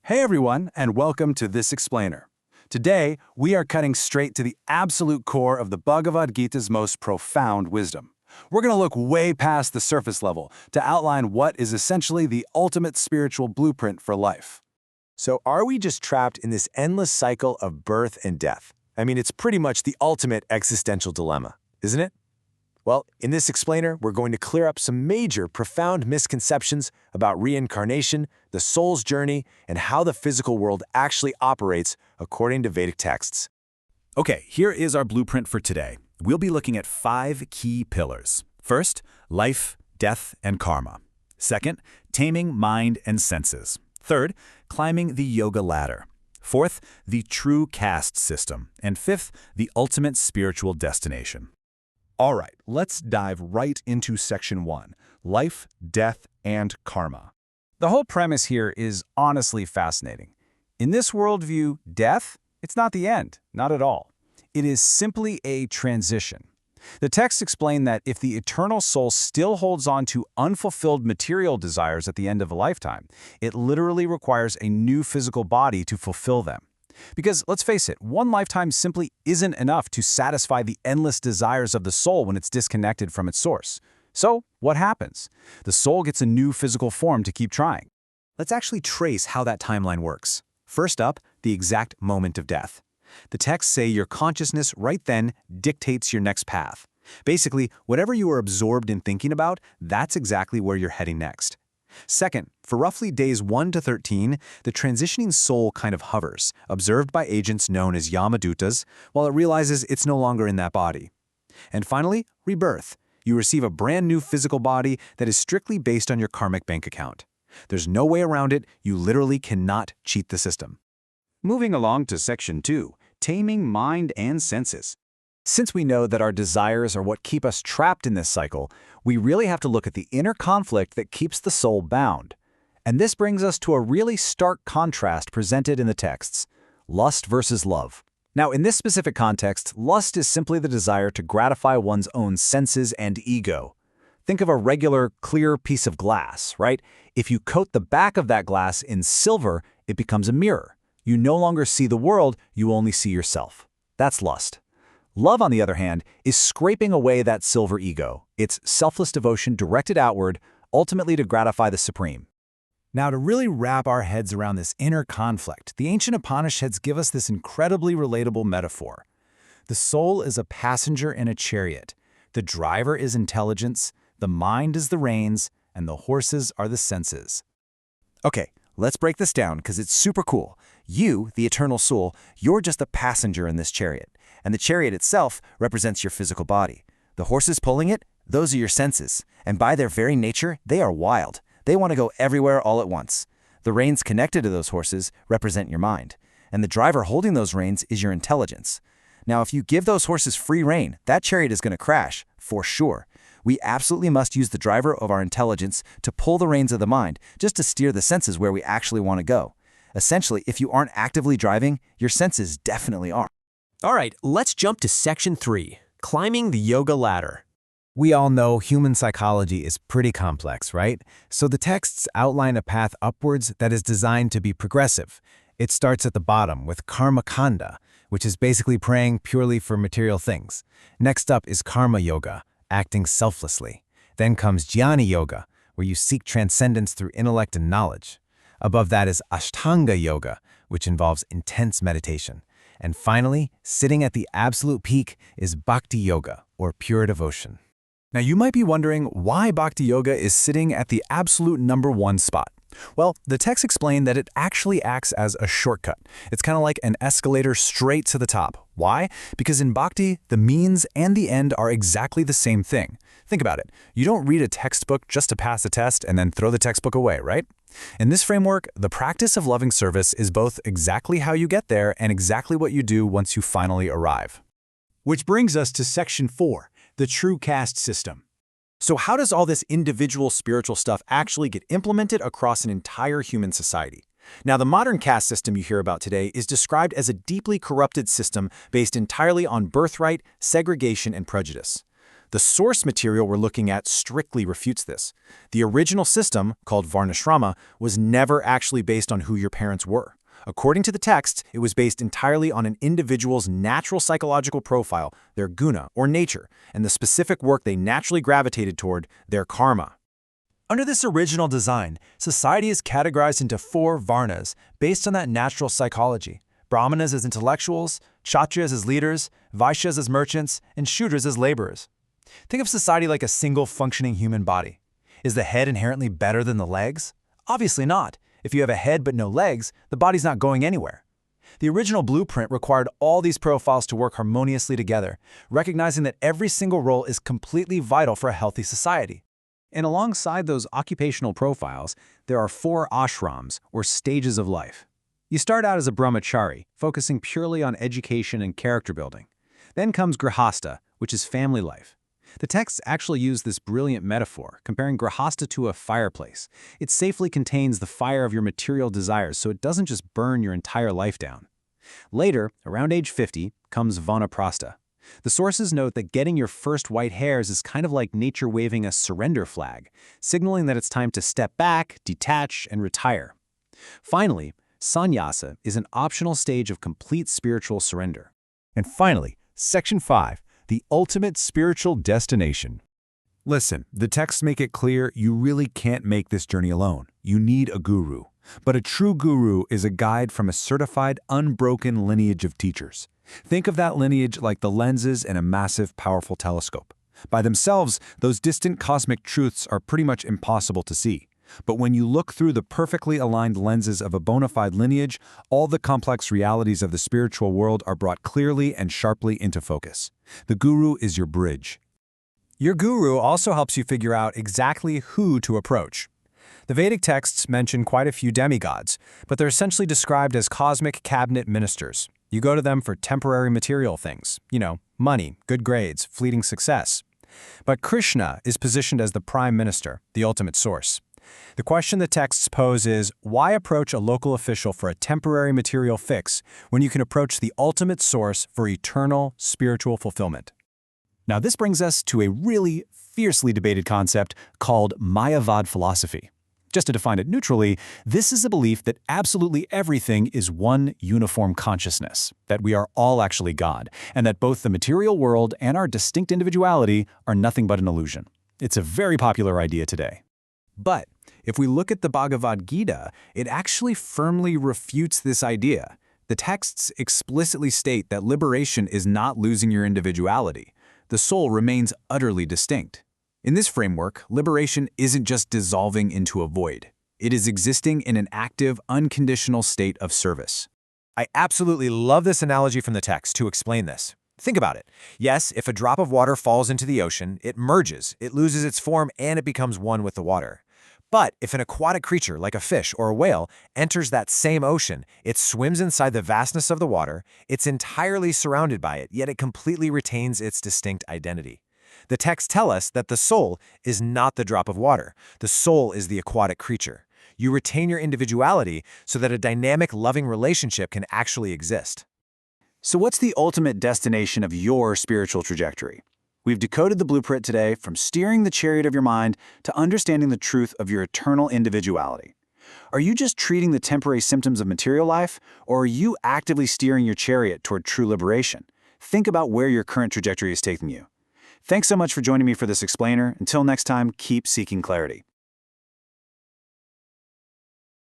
Hey everyone, and welcome to This Explainer. Today, we are cutting straight to the absolute core of the Bhagavad Gita's most profound wisdom. We're going to look way past the surface level to outline what is essentially the ultimate spiritual blueprint for life. So are we just trapped in this endless cycle of birth and death? I mean, it's pretty much the ultimate existential dilemma, isn't it? Well, in this explainer, we're going to clear up some major, profound misconceptions about reincarnation, the soul's journey, and how the physical world actually operates according to Vedic texts. Okay, here is our blueprint for today. We'll be looking at 5 key pillars. First, life, death, and karma. Second, taming mind and senses. Third, climbing the yoga ladder. Fourth, the true caste system. And fifth, the ultimate spiritual destination. All right, let's dive right into Section 1, Life, Death, and Karma. The whole premise here is honestly fascinating. In this worldview, death, it's not the end, not at all. It is simply a transition. The texts explain that if the eternal soul still holds on to unfulfilled material desires at the end of a lifetime, it literally requires a new physical body to fulfill them. Because, let's face it, one lifetime simply isn't enough to satisfy the endless desires of the soul when it's disconnected from its source. So, what happens? The soul gets a new physical form to keep trying. Let's actually trace how that timeline works. First up, the exact moment of death. The texts say your consciousness right then dictates your next path. Basically, whatever you are absorbed in thinking about, that's exactly where you're heading next. Second, for roughly days 1 to 13, the transitioning soul kind of hovers, observed by agents known as Yamadutas, while it realizes it's no longer in that body. And finally, rebirth. You receive a brand new physical body that is strictly based on your karmic bank account. There's no way around it, you literally cannot cheat the system. Moving along to Section 2, taming mind and senses. Since we know that our desires are what keep us trapped in this cycle, we really have to look at the inner conflict that keeps the soul bound. And this brings us to a really stark contrast presented in the texts: lust versus love. Now, in this specific context, lust is simply the desire to gratify one's own senses and ego. Think of a regular, clear piece of glass, right? If you coat the back of that glass in silver, it becomes a mirror. You no longer see the world, you only see yourself. That's lust. Love, on the other hand, is scraping away that silver ego. It's selfless devotion directed outward, ultimately to gratify the supreme. Now, to really wrap our heads around this inner conflict, the ancient Upanishads give us this incredibly relatable metaphor. The soul is a passenger in a chariot. The driver is intelligence, the mind is the reins, and the horses are the senses. Okay, let's break this down because it's super cool. You, the eternal soul, you're just a passenger in this chariot. And the chariot itself represents your physical body. The horses pulling it, those are your senses. And by their very nature, they are wild. They want to go everywhere all at once. The reins connected to those horses represent your mind. And the driver holding those reins is your intelligence. Now, if you give those horses free rein, that chariot is going to crash, for sure. We absolutely must use the driver of our intelligence to pull the reins of the mind, just to steer the senses where we actually want to go. Essentially, if you aren't actively driving, your senses definitely are. All right, let's jump to Section 3, climbing the yoga ladder. We all know human psychology is pretty complex, right? So the texts outline a path upwards that is designed to be progressive. It starts at the bottom with karma kanda, which is basically praying purely for material things. Next up is karma yoga, acting selflessly. Then comes jnana yoga, where you seek transcendence through intellect and knowledge. Above that is ashtanga yoga, which involves intense meditation. And finally, sitting at the absolute peak is bhakti yoga, or pure devotion. Now, you might be wondering why Bhakti Yoga is sitting at the absolute #1 spot. Well, the texts explain that it actually acts as a shortcut. It's kind of like an escalator straight to the top. Why? Because in Bhakti, the means and the end are exactly the same thing. Think about it. You don't read a textbook just to pass a test and then throw the textbook away, right? In this framework, the practice of loving service is both exactly how you get there and exactly what you do once you finally arrive. Which brings us to Section 4, the true caste system. So how does all this individual spiritual stuff actually get implemented across an entire human society? Now, the modern caste system you hear about today is described as a deeply corrupted system based entirely on birthright, segregation, and prejudice. The source material we're looking at strictly refutes this. The original system, called Varnashrama, was never actually based on who your parents were. According to the text, it was based entirely on an individual's natural psychological profile, their guna, or nature, and the specific work they naturally gravitated toward, their karma. Under this original design, society is categorized into 4 varnas based on that natural psychology. Brahmanas as intellectuals, Kshatriyas as leaders, Vaishyas as merchants, and Shudras as laborers. Think of society like a single functioning human body. Is the head inherently better than the legs? Obviously not. If you have a head but no legs, the body's not going anywhere. The original blueprint required all these profiles to work harmoniously together, recognizing that every single role is completely vital for a healthy society. And alongside those occupational profiles, there are 4 ashrams, or stages of life. You start out as a brahmachari, focusing purely on education and character building. Then comes grihastha, which is family life. The texts actually use this brilliant metaphor, comparing grihastha to a fireplace. It safely contains the fire of your material desires, so it doesn't just burn your entire life down. Later, around age 50, comes vanaprastha. The sources note that getting your first white hairs is kind of like nature waving a surrender flag, signaling that it's time to step back, detach, and retire. Finally, sannyasa is an optional stage of complete spiritual surrender. And finally, Section 5, the ultimate spiritual destination. Listen, the texts make it clear you really can't make this journey alone. You need a guru. But a true guru is a guide from a certified, unbroken lineage of teachers. Think of that lineage like the lenses in a massive, powerful telescope. By themselves, those distant cosmic truths are pretty much impossible to see. But when you look through the perfectly aligned lenses of a bona fide lineage, all the complex realities of the spiritual world are brought clearly and sharply into focus. The guru is your bridge. Your guru also helps you figure out exactly who to approach. The Vedic texts mention quite a few demigods, but they're essentially described as cosmic cabinet ministers. You go to them for temporary material things, money, good grades, fleeting success. But Krishna is positioned as the prime minister, the ultimate source. The question the texts pose is, why approach a local official for a temporary material fix when you can approach the ultimate source for eternal spiritual fulfillment? Now this brings us to a really fiercely debated concept called Mayavad philosophy. Just to define it neutrally, this is a belief that absolutely everything is one uniform consciousness, that we are all actually God, and that both the material world and our distinct individuality are nothing but an illusion. It's a very popular idea today. But if we look at the Bhagavad Gita, it actually firmly refutes this idea. The texts explicitly state that liberation is not losing your individuality. The soul remains utterly distinct. In this framework, liberation isn't just dissolving into a void. It is existing in an active, unconditional state of service. I absolutely love this analogy from the text to explain this. Think about it. Yes, if a drop of water falls into the ocean, it merges, it loses its form, and it becomes one with the water. But if an aquatic creature like a fish or a whale enters that same ocean, it swims inside the vastness of the water, it's entirely surrounded by it, yet it completely retains its distinct identity. The texts tell us that the soul is not the drop of water. The soul is the aquatic creature. You retain your individuality so that a dynamic, loving relationship can actually exist. So what's the ultimate destination of your spiritual trajectory? We've decoded the blueprint today from steering the chariot of your mind to understanding the truth of your eternal individuality. Are you just treating the temporary symptoms of material life, or are you actively steering your chariot toward true liberation? Think about where your current trajectory is taking you. Thanks so much for joining me for this explainer. Until next time, keep seeking clarity.